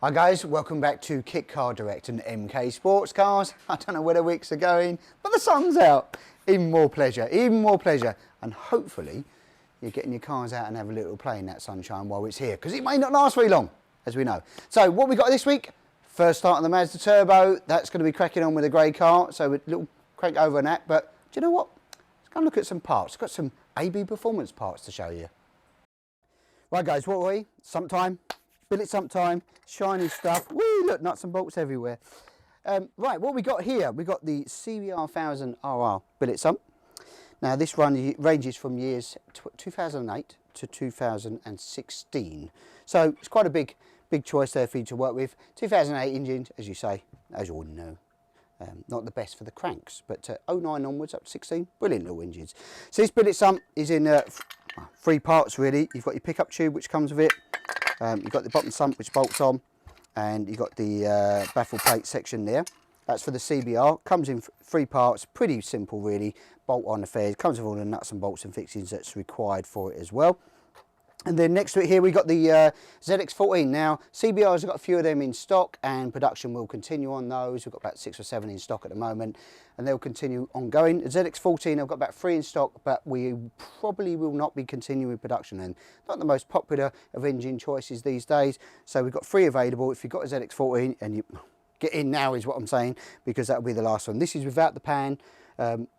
Hi guys, welcome back to Kit Car Direct and MK Sportscars. I don't know where the weeks are going, but the sun's out. Even more pleasure, and hopefully you're getting your cars out and have a little play in that sunshine while it's here, because it may not last very long, as we know. So what we got this week? First start on the Mazda Turbo. That's going to be cracking on with a grey car, so a little crank over on that. But do you know what? Let's go and look at some parts. Got some AB Performance parts to show you. Right guys, what are we? Sump time. Billet sump time, shiny stuff. Woo, look, nuts and bolts everywhere. Right, what we got here? We got the CBR1000RR billet sump. Now this ranges from years 2008 to 2016. So it's quite a big choice there for you to work with. 2008 engine, as you say, as you all know. Not the best for the cranks, but 09 onwards up to 16, brilliant little engines. So this billet sump is in three parts really. You've got your pickup tube which comes with it. You've got the bottom sump which bolts on, and you've got the baffle plate section there. That's for the CBR. Comes in three parts, pretty simple really. Bolt on affairs, comes with all the nuts and bolts and fixings that's required for it as well. And then next to it here we got the ZX14. Now CBR's got a few of them in stock, and production will continue on those. We've got about 6 or 7 in stock at the moment, and they'll continue ongoing. The ZX14 I've got about 3 in stock, but we probably will not be continuing production, and not the most popular of engine choices these days. So we've got 3 available. If you've got a ZX14, and you get in now is what I'm saying, because that'll be the last one. This is without the pan.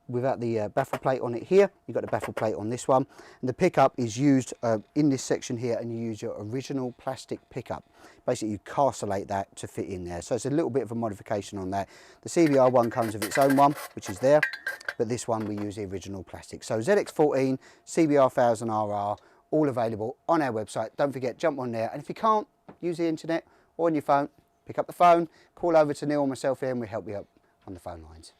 Without the baffle plate on it here. You've got the baffle plate on this one, and the pickup is used in this section here, and you use your original plastic pickup. Basically you castellate that to fit in there, so it's a little bit of a modification on that. The CBR one comes with its own one which is there, but this one we use the original plastic. So ZX14, CBR1000RR, all available on our website. Don't forget, jump on there, and if you can't use the internet or on your phone, pick up the phone, call over to Neil or myself here, and we'll help you out on the phone lines.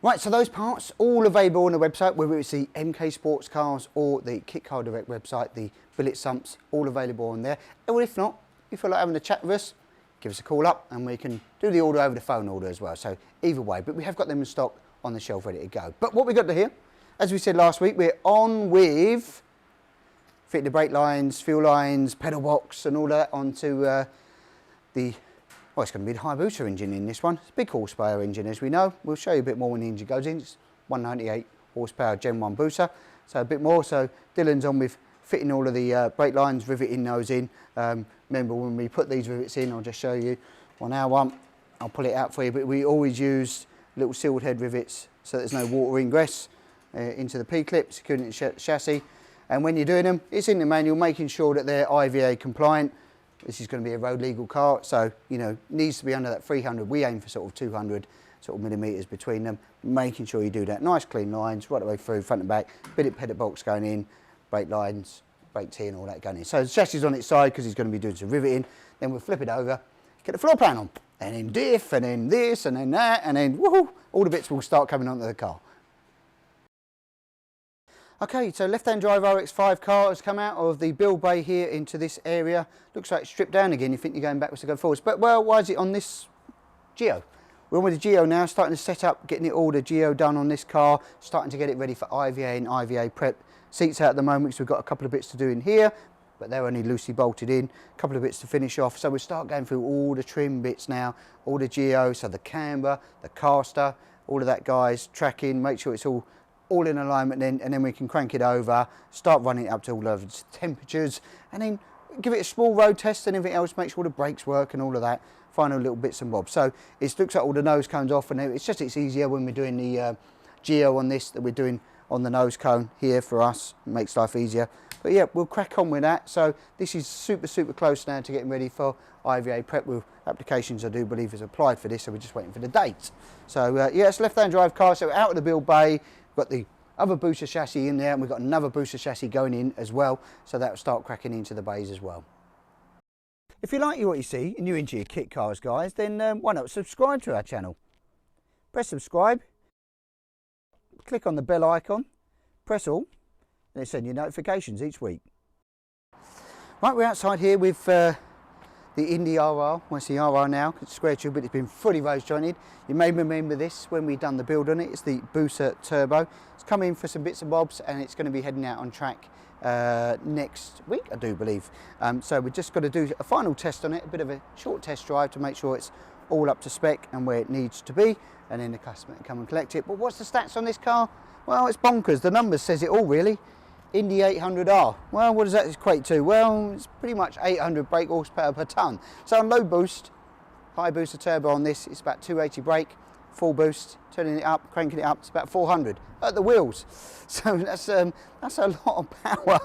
Right, so those parts all available on the website, whether it's the MK Sportscars or the Kit Car Direct website. The billet sumps all available on there. Or if not, if you feel like having a chat with us, give us a call up and we can do the order over the phone order as well. So either way, but we have got them in stock on the shelf ready to go. But what we got to here, as we said last week, we're on with fitting the brake lines, fuel lines, pedal box and all that onto well, it's going to be the Hayabusa engine in this one. It's a big horsepower engine, as we know. We'll show you a bit more when the engine goes in. It's 198 horsepower Gen 1 booster, so a bit more. So Dylan's on with fitting all of the brake lines, riveting those in. Remember when we put these rivets in, I'll just show you on our one. I'll pull it out for you, but we always use little sealed head rivets so there's no water ingress into the P-clip, securing the chassis. And when you're doing them, it's in the manual, making sure that they're IVA compliant. This is going to be a road legal car, so you know, needs to be under that 300. We aim for sort of 200 sort of millimetres between them, making sure you do that. Nice clean lines right the way through, front and back, billet pedal box going in, brake lines, brake tee and all that going in. So the chassis is on its side because he's going to be doing some riveting. Then we'll flip it over, get the floor pan on, and then diff, and then this, and then that, and then woohoo, all the bits will start coming onto the car. Okay, so left-hand drive RX5 car has come out of the build bay here into this area. Looks like it's stripped down again. You think you're going backwards to go forwards. But, well, why is it on this Geo? We're on with the Geo now, starting to set up, getting it all the Geo done on this car, starting to get it ready for IVA and IVA prep. Seats out at the moment, so we've got a couple of bits to do in here, but they're only loosely bolted in. A couple of bits to finish off. So we'll start going through all the trim bits now, all the Geo, so the camber, the caster, all of that, guys, tracking, make sure it's all in alignment then, and then we can crank it over, start running it up to all of its temperatures, and then give it a small road test and everything else, make sure the brakes work and all of that, final little bits and bobs. So it looks like all the nose cones off, and it's easier when we're doing the Geo on this that we're doing on the nose cone here for us. It makes life easier. But yeah, we'll crack on with that. So this is super close now to getting ready for IVA prep. With applications I do believe is applied for this, so we're just waiting for the date. So yeah, it's a left-hand drive car, so out of the build bay. Got the other booster chassis in there, and we've got another booster chassis going in as well, so that will start cracking into the bays as well. If you like what you see and you're into your kit cars, guys, then why not subscribe to our channel? Press subscribe, click on the bell icon, press all, and it'll send you notifications each week. Right, we're outside here with the Indy RR. Well, it's the RR now, it's square tube, but it's been fully rose jointed. You may remember this when we done the build on it. It's the Mazda Turbo. It's come in for some bits and bobs, and it's going to be heading out on track next week, I do believe. So we're just got to do a final test on it, a bit of a short test drive to make sure it's all up to spec and where it needs to be, and then the customer can come and collect it. But what's the stats on this car? Well, it's bonkers. The numbers says it all, really. Indy 800R. Well, what does that equate to? Well, it's pretty much 800 brake horsepower per tonne. So on low boost, high booster turbo on this, it's about 280 brake. Full boost, turning it up, cranking it up, it's about 400 at the wheels. So that's a lot of power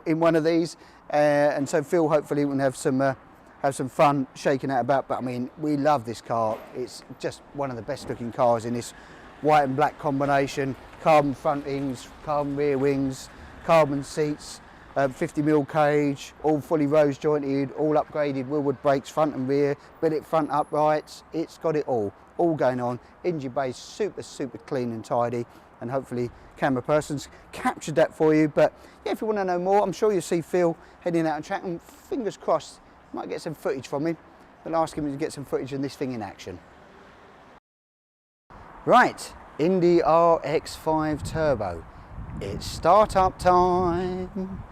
in one of these. And so Phil hopefully will have some fun shaking that about. But I mean, we love this car. It's just one of the best looking cars in this white and black combination. Carbon front wings, carbon rear wings, carbon seats, 50mm cage, all fully rose jointed, all upgraded wheelwood brakes front and rear, billet front uprights. It's got it all going on. Engine bay super clean and tidy, and hopefully camera person's captured that for you. But yeah, if you want to know more, I'm sure you'll see Phil heading out on track, and fingers crossed might get some footage from him. We'll ask him to get some footage of this thing in action. Right, Indy RX5 Turbo. It's startup time.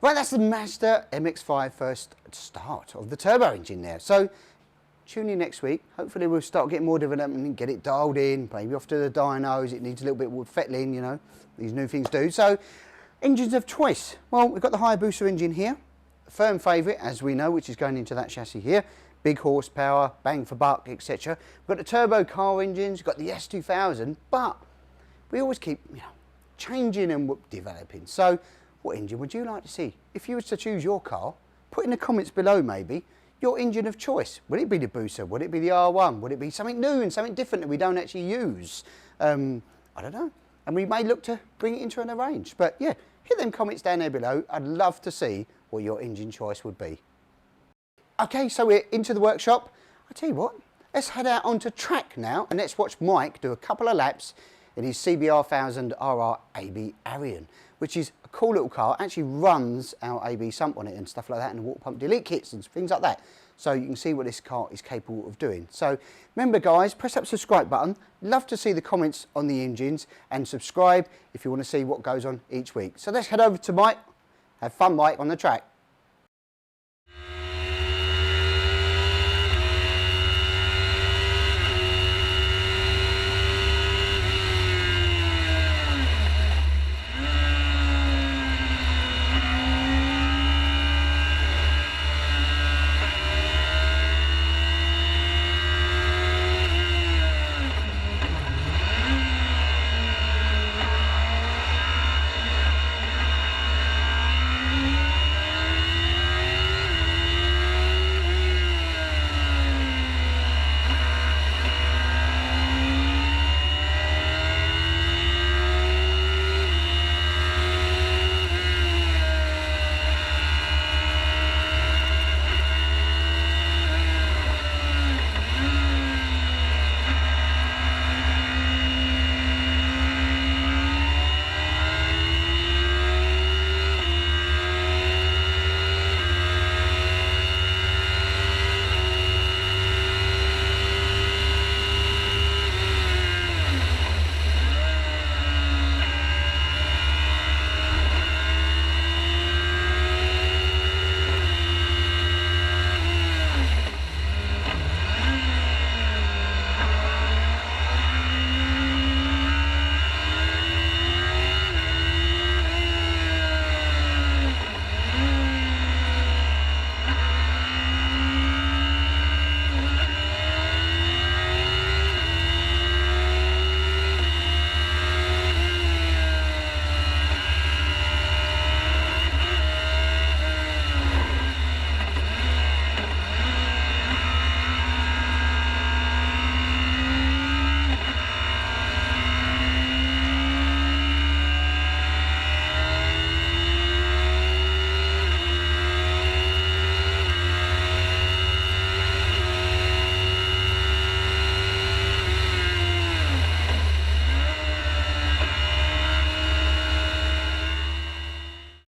Right, that's the Mazda MX-5 first start of the turbo engine there. So tune in next week. Hopefully we'll start getting more development and get it dialed in, maybe off to the dynos. It needs a little bit of fettling, you know, these new things do. So engines of choice. Well, we've got the Hayabusa engine here, a firm favourite, as we know, which is going into that chassis here. Big horsepower, bang for buck, etc. We've got the turbo car engines, we've got the S2000, but we always keep, you know, changing and developing. So what engine would you like to see? If you was to choose your car, put in the comments below maybe your engine of choice. Would it be the Busa? Would it be the R1? Would it be something new and something different that we don't actually use? I don't know. And we may look to bring it into an range. But yeah, hit them comments down there below. I'd love to see what your engine choice would be. Okay, so we're into the workshop. I tell you what, let's head out onto track now and let's watch Mike do a couple of laps in his CBR1000RR AB Arion, which is a cool little car. Actually runs our AB sump on it and stuff like that, and the water pump delete kits and things like that. So you can see what this car is capable of doing. So remember guys, press that subscribe button. Love to see the comments on the engines, and subscribe if you want to see what goes on each week. So let's head over to Mike. Have fun, Mike, on the track.